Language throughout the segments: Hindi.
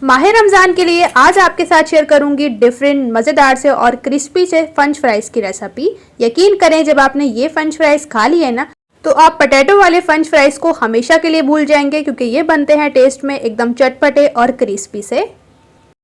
माह रमज़ान के लिए आज आपके साथ शेयर करूंगी डिफरेंट मज़ेदार से और क्रिस्पी से फ्रेंच फ्राइज़ की रेसिपी। यकीन करें जब आपने ये फ्रेंच फ्राइज़ खा लिए ना तो आप पोटैटो वाले फ्रेंच फ्राइज़ को हमेशा के लिए भूल जाएंगे, क्योंकि ये बनते हैं टेस्ट में एकदम चटपटे और क्रिस्पी से।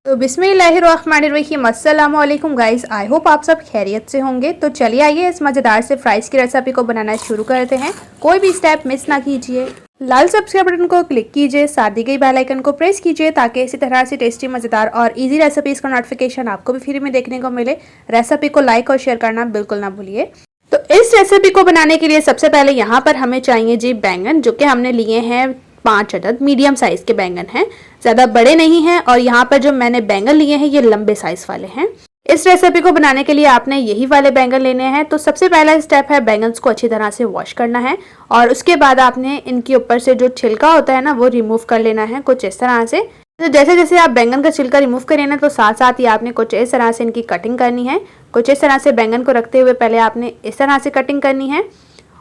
तो बिस्मिल्लाहिर्रहमानिर्रहीम, अस्सलाम वालेकुम गाइस, आई होप आप सब खैरियत से होंगे। तो चलिए आइए इस मज़ेदार से फ्राइज़ की रेसिपी को बनाना शुरू करते हैं। कोई भी स्टेप मिस ना कीजिए। लाल सब्सक्राइब बटन को क्लिक कीजिए, साथ दी गई बेल आइकन को प्रेस कीजिए ताकि इसी तरह से टेस्टी, मज़ेदार और इजी रेसिपीज़ का नोटिफिकेशन आपको भी फ्री में देखने को मिले। रेसिपी को लाइक और शेयर करना बिल्कुल ना भूलिए। तो इस रेसिपी को बनाने के लिए सबसे पहले यहाँ पर हमें चाहिए जी बैंगन, जो कि हमने लिए हैं 5 अदद मीडियम साइज़ के बैंगन हैं, ज़्यादा बड़े नहीं हैं। और यहाँ पर जो मैंने बैंगन लिए हैं ये लंबे साइज़ वाले हैं। इस रेसिपी को बनाने के लिए आपने यही वाले बैंगन लेने हैं। तो सबसे पहला स्टेप है बैंगन्स को अच्छी तरह से वॉश करना है और उसके बाद आपने इनके ऊपर से जो छिलका होता है ना वो रिमूव कर लेना है कुछ इस तरह से। तो जैसे जैसे आप बैंगन का छिलका रिमूव करें ना तो साथ साथ ही आपने कुछ इस तरह से इनकी कटिंग करनी है। कुछ इस तरह से बैंगन को रखते हुए पहले आपने इस तरह से कटिंग करनी है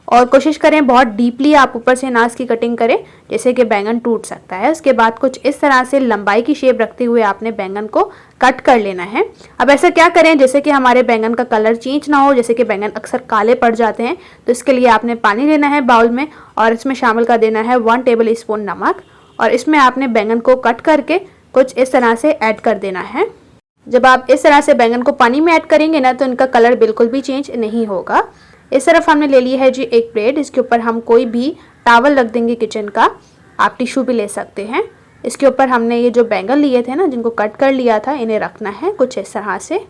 और कोशिश करें बहुत डीपली आप ऊपर से नास की कटिंग करें, जैसे कि बैंगन टूट सकता है। उसके बाद कुछ इस तरह से लंबाई की शेप रखते हुए आपने बैंगन को कट कर लेना है। अब ऐसा क्या करें जैसे कि हमारे बैंगन का कलर चेंज ना हो, जैसे कि बैंगन अक्सर काले पड़ जाते हैं। तो इसके लिए आपने पानी लेना है बाउल में और इसमें शामिल कर देना है 1 टेबल स्पून नमक और इसमें आपने बैंगन को कट करके कुछ इस तरह से ऐड कर देना है। जब आप इस तरह से बैंगन को पानी में ऐड करेंगे ना तो इनका कलर बिल्कुल भी चेंज नहीं होगा। इस तरफ हमने ले ली है जी एक प्लेट, इसके ऊपर हम कोई भी टॉवल रख देंगे किचन का, आप टिश्यू भी ले सकते हैं। इसके ऊपर हमने ये जो बैंगन लिए थे ना जिनको कट कर लिया था इन्हें रखना है कुछ इस तरह से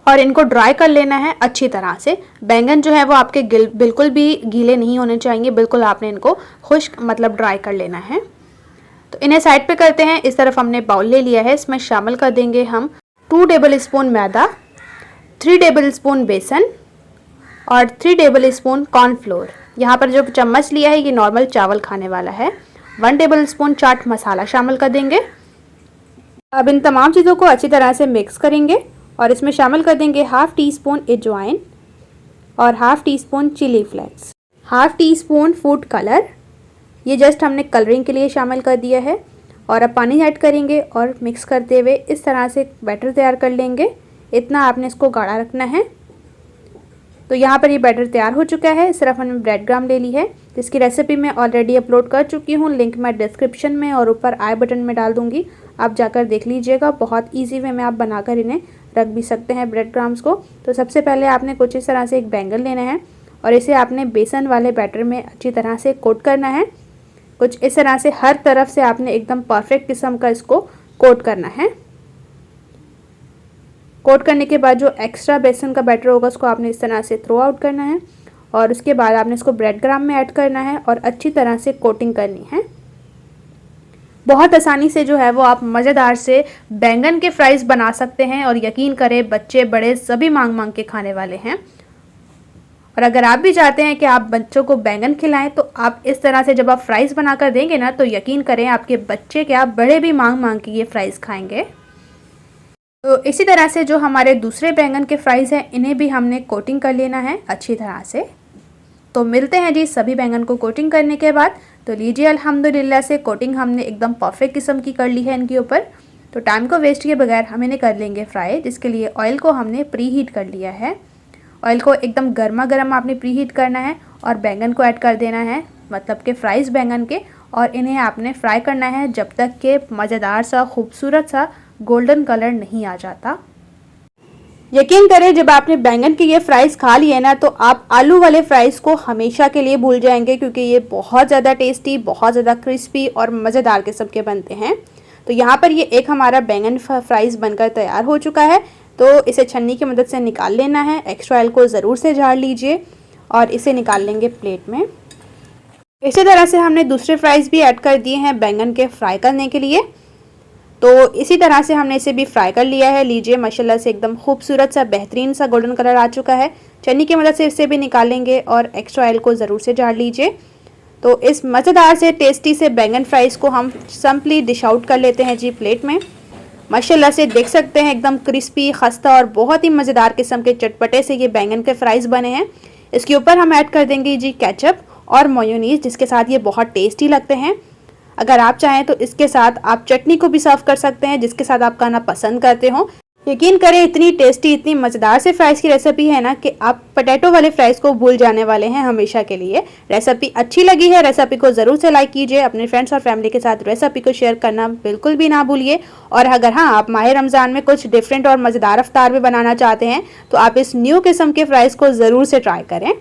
और इनको ड्राई कर लेना है अच्छी तरह से। बैंगन जो है वो आपके बिल्कुल भी गीले नहीं होने चाहिए, बिल्कुल आपने इनको खुश्क मतलब ड्राई कर लेना है। तो इन्हें साइड पे करते हैं। इस तरफ हमने बाउल ले लिया है, इसमें शामिल कर देंगे हम 2 टेबल स्पून मैदा, 3 टेबल स्पून बेसन और 3 टेबल स्पून कॉर्नफ्लोर। यहाँ पर जो चम्मच लिया है ये नॉर्मल चावल खाने वाला है। 1 टेबल स्पून चाट मसाला शामिल कर देंगे। अब इन तमाम चीज़ों को अच्छी तरह से मिक्स करेंगे और इसमें शामिल कर देंगे हाफ़ टी स्पून अजवाइन और half teaspoon chilli flakes, half teaspoon food colour, ये जस्ट हमने कलरिंग के लिए शामिल कर दिया है। और अब पानी ऐड करेंगे और मिक्स करते हुए इस तरह से बैटर तैयार कर लेंगे। इतना आपने इसको गाढ़ा रखना है। तो यहाँ पर ये बैटर तैयार हो चुका है। इस तरफ हमने ब्रेड क्रम्ब ले ली है जिसकी रेसिपी मैं ऑलरेडी अपलोड कर चुकी हूँ, लिंक मैं डिस्क्रिप्शन में और ऊपर आई बटन में डाल दूँगी, आप जाकर देख लीजिएगा। बहुत ईजी वे में आप बनाकर इन्हें रख भी सकते हैं ब्रेड क्रम्ब्स को। तो सबसे पहले आपने कुछ इस तरह से एक बैंगन लेना है और इसे आपने बेसन वाले बैटर में अच्छी तरह से कोट करना है। कुछ इस तरह से हर तरफ से आपने एकदम परफेक्ट किस्म का इसको कोट करना है। कोट करने के बाद जो एक्स्ट्रा बेसन का बैटर होगा उसको आपने इस तरह से थ्रो आउट करना है और उसके बाद आपने इसको ब्रेड क्रम्ब में ऐड करना है और अच्छी तरह से कोटिंग करनी है। बहुत आसानी से जो है वो आप मज़ेदार से बैंगन के फ्राइज़ बना सकते हैं और यकीन करें बच्चे बड़े सभी मांग के खाने वाले हैं। और अगर आप भी चाहते हैं कि आप बच्चों को बैंगन खिलाएं तो आप इस तरह से जब आप फ्राइज़ बनाकर देंगे ना तो यकीन करें आपके बच्चे क्या बड़े भी मांग के ये फ्राइज़ खाएंगे। तो इसी तरह से जो हमारे दूसरे बैंगन के फ्राइज़ हैं इन्हें भी हमने कोटिंग कर लेना है अच्छी तरह से। तो मिलते हैं जी सभी बैंगन को कोटिंग करने के बाद। तो लीजिए अल्हम्दुलिल्लाह से कोटिंग हमने एकदम परफेक्ट किस्म की कर ली है इनके ऊपर। तो टाइम को वेस्ट किए बगैर हम इन्हें कर लेंगे फ्राई, जिसके लिए ऑयल को हमने प्री हीट कर लिया है। ऑयल को एकदम गर्मा गर्म आपने प्री हीट करना है और बैंगन को ऐड कर देना है, मतलब के फ्राइज़ बैंगन के, और इन्हें आपने फ्राई करना है जब तक के मज़ेदार सा खूबसूरत सा गोल्डन कलर नहीं आ जाता। यकीन करें जब आपने बैंगन के ये फ्राइज़ खा लिए ना तो आप आलू वाले फ्राइज़ को हमेशा के लिए भूल जाएंगे, क्योंकि ये बहुत ज़्यादा टेस्टी, बहुत ज़्यादा क्रिस्पी और मज़ेदार किस्म के बनते हैं। तो यहाँ पर ये एक हमारा बैंगन फ्राइज़ बनकर तैयार हो चुका है। तो इसे छन्नी की मदद से निकाल लेना है। एक्स्ट्रा ऑयल को ज़रूर से झाड़ लीजिए और इसे निकाल लेंगे प्लेट में। इसी तरह से हमने दूसरे फ्राइज़ भी ऐड कर दिए हैं बैंगन के फ्राई करने के लिए। तो इसी तरह से हमने इसे भी फ्राई कर लिया है। लीजिए माशाल्लाह से एकदम खूबसूरत सा बेहतरीन सा गोल्डन कलर आ चुका है। छन्नी की मदद से इसे भी निकालेंगे और एक्स्ट्रा ऑयल को ज़रूर से झाड़ लीजिए। तो इस मज़ेदार से टेस्टी से बैंगन फ्राइज़ को हम सिंपली डिश आउट कर लेते हैं जी प्लेट में। माशाल्लाह से देख सकते हैं एकदम क्रिस्पी, खस्ता और बहुत ही मज़ेदार किस्म के चटपटे से ये बैंगन के फ्राइज़ बने हैं। इसके ऊपर हम ऐड कर देंगे जी केचप और मेयोनीज़, जिसके साथ ये बहुत टेस्टी लगते हैं। अगर आप चाहें तो इसके साथ आप चटनी को भी सर्व कर सकते हैं जिसके साथ आप खाना पसंद करते हो। यकीन करें इतनी टेस्टी, इतनी मज़ेदार से फ्राइज़ की रेसिपी है ना कि आप पोटैटो वाले फ्राइज़ को भूल जाने वाले हैं हमेशा के लिए। रेसिपी अच्छी लगी है, रेसिपी को ज़रूर से लाइक कीजिए, अपने फ्रेंड्स और फैमिली के साथ रेसिपी को शेयर करना बिल्कुल भी ना भूलिए। और अगर हाँ, आप माह रमज़ान में कुछ डिफरेंट और मज़ेदार अफ्तार भी बनाना चाहते हैं तो आप इस न्यू किस्म के फ्राइज़ को ज़रूर से ट्राई करें।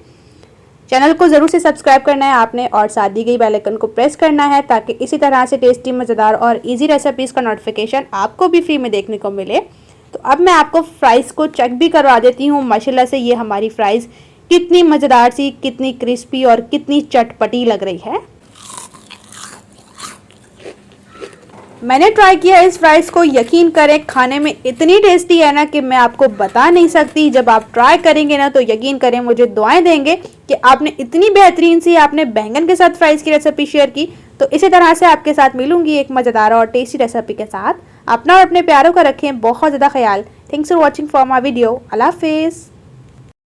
चैनल को ज़रूर से सब्सक्राइब करना है आपने और साथ दी गई बेल आइकन को प्रेस करना है ताकि इसी तरह से टेस्टी, मज़ेदार और इजी रेसिपीज़ का नोटिफिकेशन आपको भी फ्री में देखने को मिले। तो अब मैं आपको फ्राइज़ को चेक भी करवा देती हूँ। माशाल्लाह से ये हमारी फ्राइज़ कितनी मज़ेदार सी, कितनी क्रिस्पी और कितनी चटपटी लग रही है। मैंने ट्राई किया इस फ्राइज़ को, यकीन करें खाने में इतनी टेस्टी है ना कि मैं आपको बता नहीं सकती। जब आप ट्राई करेंगे ना तो यकीन करें मुझे दुआएं देंगे कि आपने इतनी बेहतरीन सी आपने बैंगन के साथ फ्राइज़ की रेसिपी शेयर की। तो इसी तरह से आपके साथ मिलूंगी एक मज़ेदार और टेस्टी रेसिपी के साथ। अपना और अपने प्यारों का रखें बहुत ज़्यादा ख्याल। Thanks for watching for my video. अल्लाह हाफिज़।